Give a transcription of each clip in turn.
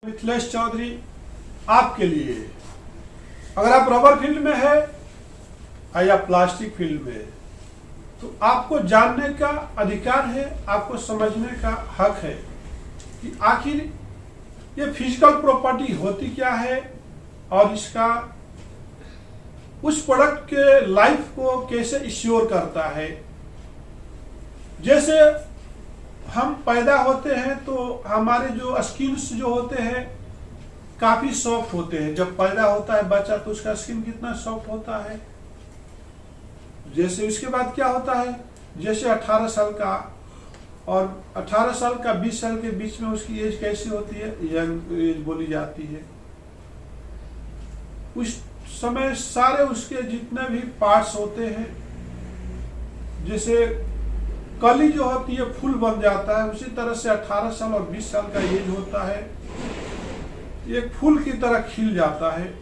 मिथिलेश चौधरी आपके लिए, अगर आप रबर फील्ड में है या प्लास्टिक फील्ड में, तो आपको जानने का अधिकार है, आपको समझने का हक है कि आखिर ये फिजिकल प्रॉपर्टी होती क्या है और इसका उस प्रोडक्ट के लाइफ को कैसे इंश्योर करता है। जैसे हम पैदा होते हैं तो हमारे जो स्किन्स जो होते हैं काफी सॉफ्ट होते हैं। जब पैदा होता है बच्चा तो उसका स्किन कितना सॉफ्ट होता है। जैसे उसके बाद क्या होता है, जैसे 18 साल का और 18 साल का 20 साल के बीच में उसकी एज कैसी होती है, यंग एज बोली जाती है। उस समय सारे उसके जितने भी पार्ट्स होते हैं, जैसे कली जो होती है फूल बन जाता है, उसी तरह से 18 साल और 20 साल का एज होता है, एक फूल की तरह खिल जाता है।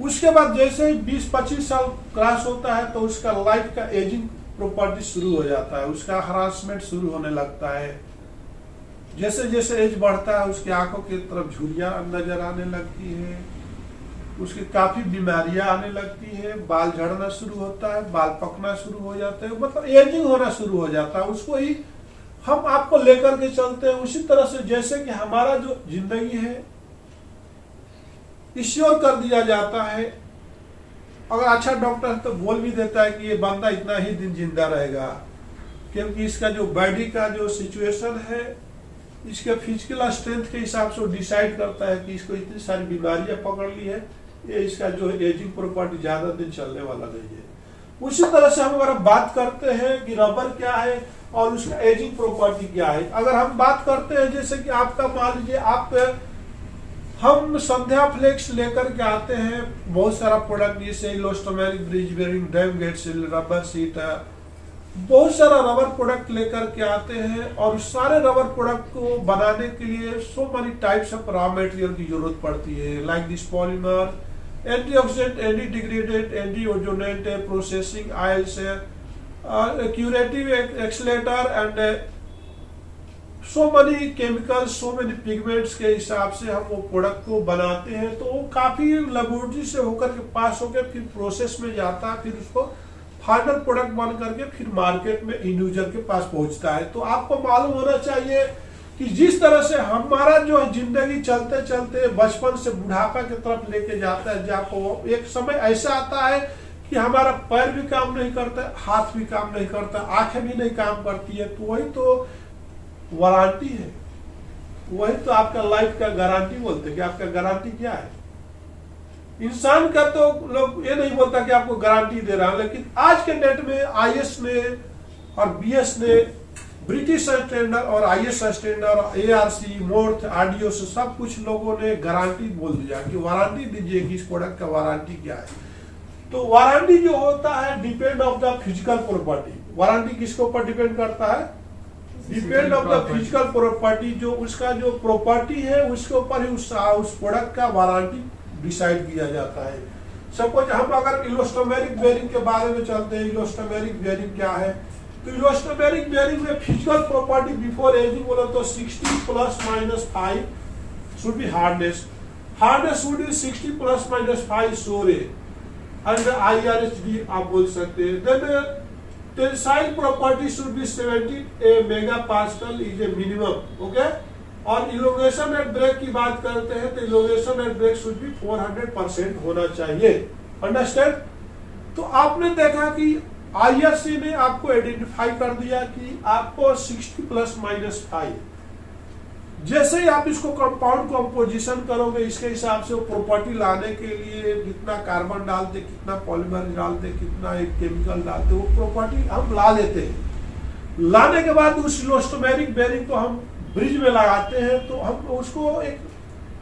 उसके बाद जैसे ही 20-25 साल क्रॉस होता है तो उसका लाइफ का एजिंग प्रॉपर्टी शुरू हो जाता है, उसका हरासमेंट शुरू होने लगता है। जैसे जैसे एज बढ़ता है उसकी आंखों की तरफ झुर्रियां नजर आने लगती है, उसकी काफी बीमारियां आने लगती है, बाल झड़ना शुरू होता है, बाल पकना शुरू हो जाते हैं, मतलब एजिंग होना शुरू हो जाता है। उसको ही हम आपको लेकर के चलते हैं। उसी तरह से जैसे कि हमारा जो जिंदगी है इंश्योर कर दिया जाता है। अगर अच्छा डॉक्टर है तो बोल भी देता है कि ये बंदा इतना ही दिन जिंदा रहेगा, क्योंकि इसका जो बॉडी का जो सिचुएशन है, इसके फिजिकल स्ट्रेंथ के हिसाब से डिसाइड करता है कि इसको इतनी सारी बीमारियां पकड़ ली है, ये इसका जो एजिंग प्रॉपर्टी ज्यादा दिन चलने वाला नहीं है। उसी तरह से हम अगर बात करते हैं कि रबर क्या है और उसका एजिंग प्रॉपर्टी क्या है। अगर हम बात करते हैं जैसे कि आपका मान लीजिए हम संध्या फ्लेक्स लेकर के आते हैं, बहुत सारा प्रोडक्ट जैसे elastomeric bridge bearing dam gate seal rubber seat, बहुत सारा रबर प्रोडक्ट लेकर के आते हैं। और उस सारे रबर प्रोडक्ट को बनाने के लिए so many types of raw material की जरूरत पड़ती है, like this polymer, antioxidant, anti degraded, anti ozonant, processing oils, curative accelerator and so many chemicals, so many pigments के हिसाब से हम वो प्रोडक्ट को बनाते हैं। तो वो काफी लेबोरेटरी से होकर के पास होकर फिर प्रोसेस में जाता है, फिर उसको फाइनल प्रोडक्ट बन करके फिर मार्केट में इंडिविजुअल के पास पहुंचता है। तो आपको मालूम होना चाहिए कि जिस तरह से हमारा जो जिंदगी चलते चलते बचपन से बुढ़ापा की तरफ लेके जाता है, जहाँ एक समय ऐसा आता है कि हमारा पैर भी काम नहीं करता, हाथ भी काम नहीं करता, आंखें भी नहीं काम करती है। तो वही तो वारंटी है, वही तो आपका लाइफ का गारंटी बोलते हैं कि आपका गारंटी क्या है। इंसान का तो लोग ये नहीं बोलता कि आपको गारंटी दे रहा है, लेकिन आज के डेट में आईएएस ने और बीएस ने, ब्रिटिश स्टैंडर्ड और आईएएस स्टैंडर्ड, एआरसी, मोर्थ, आरडीओ से सब कुछ लोगों ने गारंटी बोल दिया कि वारंटी दीजिए कि इस प्रोडक्ट का वारंटी क्या है। तो वारंटी जो होता है depend of the physical property. Warranty किसके ऊपर डिपेंड करता है? Depend of the physical property. जो उसका जो प्रॉपर्टी है उसके ऊपर ही उस प्रोडक्ट का वारंटी डिसाइड किया जाता है। सपोज हम अगर इलास्टोमेरिक बेरिंग के बारे में चलते हैं, इलास्टोमेरिक बेरिंग क्या है? तो इलास्टोमेरिक बेरिंग में फिजिकल प्रॉपर्टी बिफोर एजिंग बोला तो 60 + -5 should be hardness. Hardness should be 60 + -5 सोरे एंड IRHD आप बोल सकते हैं। Then tensile property should be 70 MPa is a minimum, okay. और इलोंगेशन एट ब्रेक की बात करते हैं तो elongation at break should be 400% होना चाहिए। अंडरस्टैंड? तो आपने देखा कि IRC ने आपको आइडेंटिफाई कर दिया कि आपको 60 + -5, जैसे ही आप इसको कंपाउंड कंपोजिशन करोगे इसके हिसाब से वो प्रॉपर्टी लाने के लिए कितना कार्बन डालते, कितना पॉलीमर डालते, कितना एक केमिकल डालते, वो प्रॉपर्टी हम ला लेते हैं। लाने के बाद उस इलास्टोमेरिक बेरिंग को हम ब्रिज में लगाते हैं, तो हम उसको एक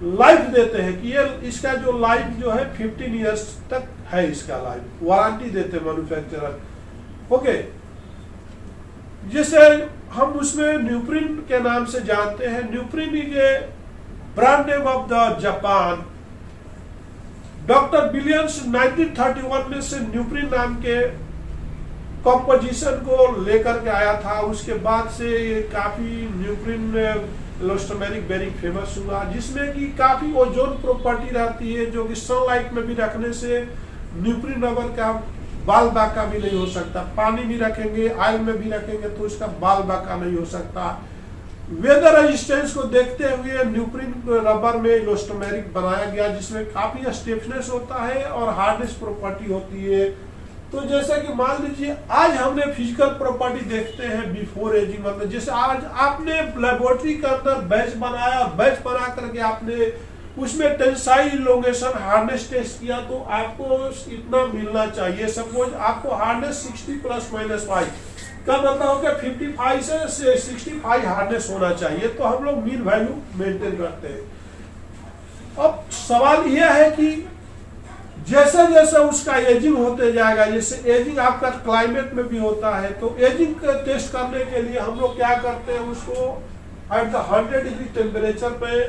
लाइफ देते हैं कि ये इसका जो लाइफ जो है 15 ईयर्स तक है, इसका लाइफ वारंटी देते हैं मैन्युफैक्चरर, ओके। जैसे हम उसमें न्यूप्रिन के नाम से जानते हैं। Neoprene is a brand name of the Japan. Doctor Williams 1931 में से न्यूप्रिन नाम के कंपोजिशन को लेकर के आया था। उसके बाद से ये काफी न्यूप्रिन इलास्टोमेरिक बेरिंग फेमस हुआ, जिसमें कि काफी ओजोन प्रॉपर्टी रहती है, जो कि सनलाइट में भी रखने से न्यूप्रिन रबर का बाल बाका भी नहीं हो सकता। पानी भी रखेंगे, ऑयल में भी रखेंगे तो इसका बाल बाका नहीं हो सकता। वेदर रेजिस्टेंस को देखते हुए न्यूप्रिन रबर में इलास्टोमेरिक बनाया गया, जिसमें काफी स्टिफनेस होता है और हार्डनेस प्रॉपर्टी होती है। तो जैसा कि मान लीजिए आज हमने फिजिकल प्रॉपर्टी देखते हैं बिफोर एजिंग, मतलब जैसे आज आपने लेबोरेटरी के अंदर बैच बनाया और बैच बना करके आपने उसमें टेंसाइल इलोंगेशन हार्डनेस टेस्ट किया, तो आपको इतना मिलना चाहिए। सपोज आपको हार्डनेस 60 ± 5 का मतलब हो गया 55 से 65 हार्डनेस होना चाहिए, तो हम लोग मीन वैल्यू मेंटेन करते हैं। अब सवाल यह है कि जैसे जैसे उसका एजिंग होते जाएगा, जैसे एजिंग आपका क्लाइमेट में भी होता है, तो एजिंग टेस्ट करने के लिए हम लोग क्या करते हैं, उसको एट द 100 डिग्री टेम्परेचर पे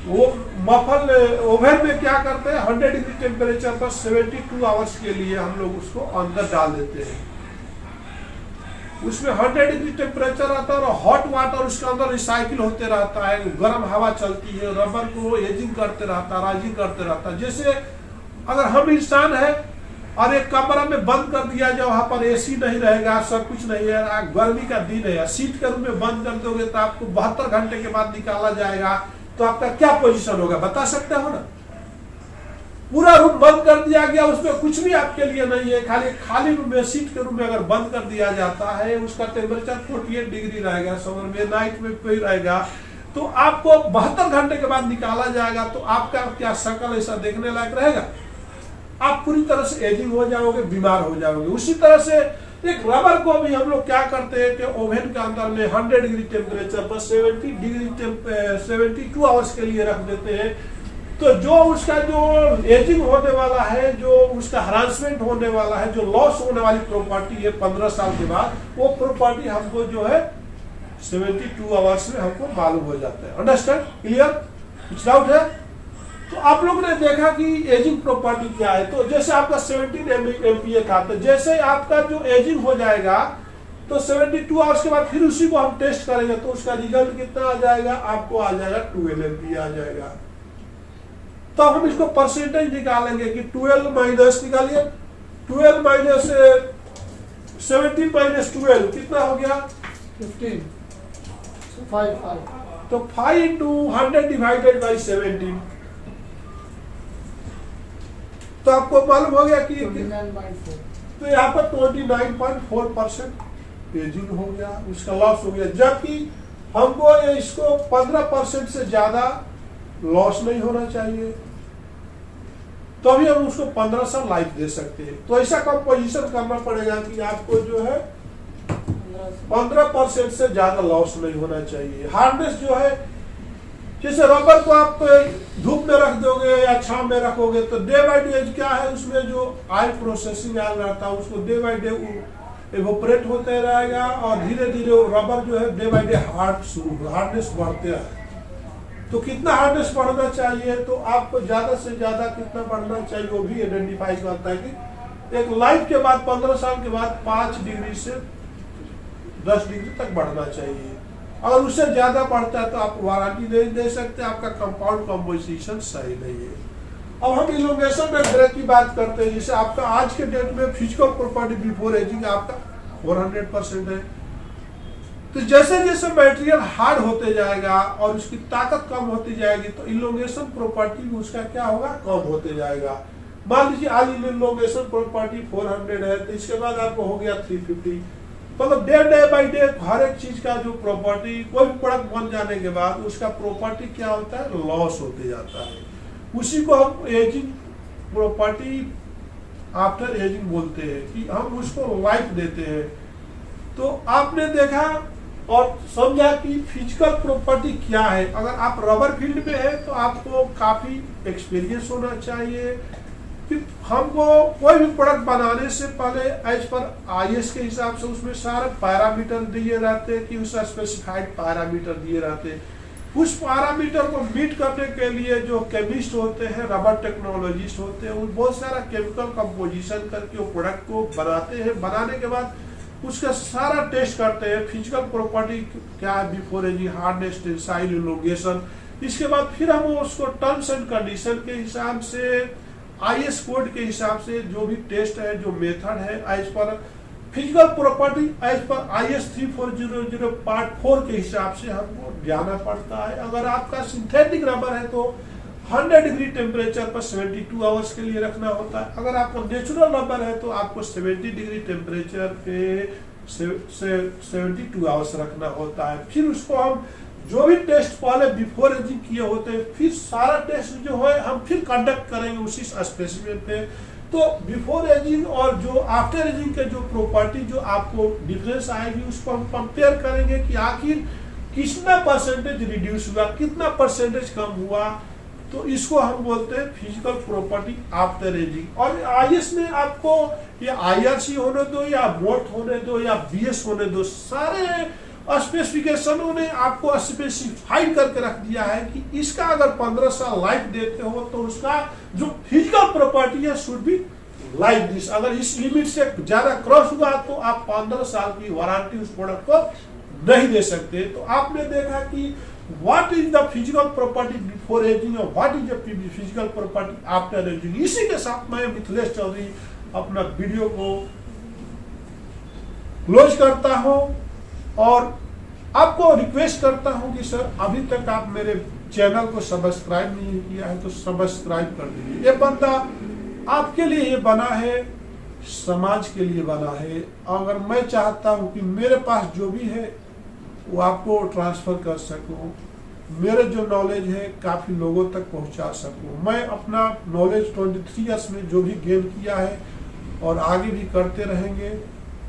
वो मफल ओवन में क्या करते हैं 100 डिग्री टेम्परेचर पर 72 आवर्स के लिए हम लोग उसको अंदर डाल देते हैं। उसमें 100 डिग्री टेम्परेचर रहता है और हॉट वाटर उसके अंदर रिसाइकिल होते रहता है, गर्म हवा चलती है, रबर को एजिंग करते रहता है, राइजिंग करते रहता है। जैसे अगर हम इंसान है और एक कमरा में बंद कर दिया जाए, वहां पर एसी नहीं रहेगा, सब कुछ नहीं है, गर्मी का दिन है, सीट के रूम में बंद कर दोगे तो आपको 72 घंटे के बाद निकाला जाएगा, तो आपका क्या पोजीशन होगा बता सकते हो ना। पूरा रूम बंद कर दिया गया, उसमें कुछ भी आपके लिए नहीं है, खाली रूम में, सीट के रूम में अगर बंद कर दिया जाता है, उसका टेम्परेचर 48 डिग्री रहेगा, समर में नाइट में भी रहेगा, तो आपको 72 घंटे के बाद निकाला जाएगा, तो आपका क्या शक्ल ऐसा देखने लायक रहेगा, आप पूरी तरह से एजिंग हो जाओगे, बीमार हो जाओगे। उसी तरह से एक रबर को भी हम लोग क्या करते हैं कि ओवन के अंदर में 100 डिग्री टेम्परेचर पर 72 आवर्स के लिए रख देते हैं, तो जो उसका जो एजिंग होने वाला है, जो उसका हरासमेंट होने वाला है, जो लॉस होने वाली प्रॉपर्टी है 15 साल के बाद, वो प्रॉपर्टी हमको जो है 72 आवर्स में हमको मालूम हो जाता है। अंडरस्टैंड, क्लियर, कुछ डाउट है? तो आप लोगों ने देखा कि एजिंग प्रॉपर्टी क्या है। तो जैसे आपका 17 MPa था, तो जैसे आपका जो एजिंग हो जाएगा तो 72 आवर्स के बाद फिर उसी को हम टेस्ट करेंगे, तो उसका रिजल्ट कितना आ जाएगा, आपको आ जाएगा 12 MPa आ जाएगा। तो हम इसको परसेंटेज निकालेंगे कि 12 माइनस निकालिए, 12 माइनस 17 माइनस 12 कितना हो गया 15, 5 तो 5 into 100 डिवाइडेड बाई 17, तो आपको मालूम हो गया कि 29.4, तो यहाँ पर 29.4% एजिंग हो गया, उसका लॉस हो गया। जबकि हमको इसको 15% से ज्यादा लॉस नहीं होना चाहिए, तो अभी हम उसको 15 साल लाइफ दे सकते हैं। तो ऐसा कंपोजिशन करना पड़ेगा कि आपको जो है 15% से ज्यादा लॉस नहीं होना चाहिए। हार्डनेस जो है, जैसे रबर को आप धूप में रख दोगे या छांव में रखोगे, तो डे बाय डे क्या है, उसमें जो ऑयल प्रोसेसिंग ऑयल रहता है उसको डे बाय डे इवोपरेट होते रहेगा, और धीरे धीरे रबर जो है डे बाय डे हार्डनेस बढ़ते हैं। तो कितना हार्डनेस बढ़ना चाहिए, तो आपको ज्यादा से ज्यादा कितना बढ़ना चाहिए वो भी आइडेंटिफाई करता है कि एक लाइफ के बाद 15 साल के बाद 5 डिग्री से 10 डिग्री तक बढ़ना चाहिए। अगर उससे ज्यादा बढ़ता है तो आप वारंटी नहीं दे सकते, आपका कंपाउंड कंपोजिशन सही नहीं है। अब हम इलोंगेशन में ब्रेक की बात करते हैं। जैसे आपका आज के डेट में फिजिकल प्रॉपर्टी बिफोर एजिंग आपका 400% है, तो जैसे जैसे मटेरियल हार्ड होते जाएगा और उसकी ताकत कम होती जाएगी, तो इलोंगेशन प्रॉपर्टी भी उसका क्या होगा, कम होते जाएगा। मान लीजिए आज इलोंगेशन प्रॉपर्टी 400 है, तो इसके बाद आपको हो गया 350। मतलब डे बाई डे हर एक चीज का जो प्रॉपर्टी, कोई भी प्रोडक्ट बन जाने के बाद उसका प्रॉपर्टी क्या होता है, लॉस होते जाता है। उसी को हम एजिंग प्रॉपर्टी आफ्टर एजिंग बोलते हैं, कि हम उसको लाइफ देते हैं। तो आपने देखा और समझा कि फिजिकल प्रॉपर्टी क्या है। अगर आप रबर फील्ड में है तो आपको काफी एक्सपीरियंस होना चाहिए कि हमको कोई भी प्रोडक्ट बनाने से पहले एज पर IS के हिसाब से उसमें सारे पैरामीटर दिए रहते हैं, कि उसका स्पेसिफाइड पैरामीटर दिए रहते हैं। उस पैरामीटर को मीट करने के लिए जो केमिस्ट होते हैं, रबर टेक्नोलॉजिस्ट होते हैं, वो बहुत सारा केमिकल कंपोजिशन करके वो प्रोडक्ट को बनाते हैं। बनाने के बाद उसका सारा टेस्ट करते हैं, फिजिकल प्रॉपर्टी क्या है before ageing, hardness, tensile, elongation. इसके बाद फिर हम उसको टर्म्स एंड कंडीशन के हिसाब से, आईएस कोड के हिसाब से जो भी टेस्ट है, जो मेथड है as per physical property, as per IS 3400 part 4 के हिसाब से हमको जाना पड़ता है। अगर आपका सिंथेटिक रबर है तो 100 डिग्री टेम्परेचर पर 72 आवर्स के लिए रखना होता है। अगर आपका नेचुरल रबर है तो आपको 70 डिग्री टेम्परेचर पे 72 आवर्स रखना होता है। फिर उसको हम जो भी टेस्ट पहले बिफोर एजिंग किए होते हैं, फिर सारा टेस्ट जो है हम फिर कंडक्ट करेंगे उसी स्पेसिमेन पे। तो बिफोर एजिंग और जो आफ्टर एजिंग के जो प्रॉपर्टी जो आपको डिफरेंस आएगी उसको हम कंपेयर करेंगे कि आखिर कितना परसेंटेज रिड्यूस हुआ, कितना परसेंटेज कम हुआ। तो इसको हम बोलते हैं फिजिकल प्रॉपर्टी आफ्टर एजिंग। और IS में आपको ये IRC होने दो या मोट होने दो या BS होने दो, सारे स्पेसिफिकेशनों ने आपको स्पेसिफाइड करके रख दिया है कि इसका अगर 15 साल लाइफ देते हो तो उसका जो फिजिकल प्रॉपर्टी है शुड बी लाइक दिस। अगर इस लिमिट से ज्यादा क्रॉस हुआ तो आप 15 साल की वारंटी उस प्रोडक्ट को नहीं दे सकते। तो आपने देखा कि what is the physical property before ageing और what is the physical property after ageing. इसी के साथ मैं मिथिलेश चौधरी अपना वीडियो को क्लोज करता हूं और आपको रिक्वेस्ट करता हूं कि सर अभी तक आप मेरे चैनल को सब्सक्राइब नहीं किया है तो सब्सक्राइब कर दीजिए। ये बंदा आपके लिए ये बना है, समाज के लिए बना है। अगर मैं चाहता हूं कि मेरे पास जो भी है वो आपको ट्रांसफर कर सकूं, मेरे जो नॉलेज है काफ़ी लोगों तक पहुंचा सकूं। मैं अपना नॉलेज 23 ईयर्स में जो भी गेन किया है और आगे भी करते रहेंगे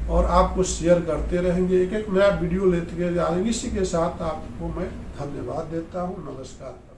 और आपको शेयर करते रहेंगे, एक एक नया वीडियो लेते रहेंगे। इसी के साथ आपको मैं धन्यवाद देता हूं। नमस्कार।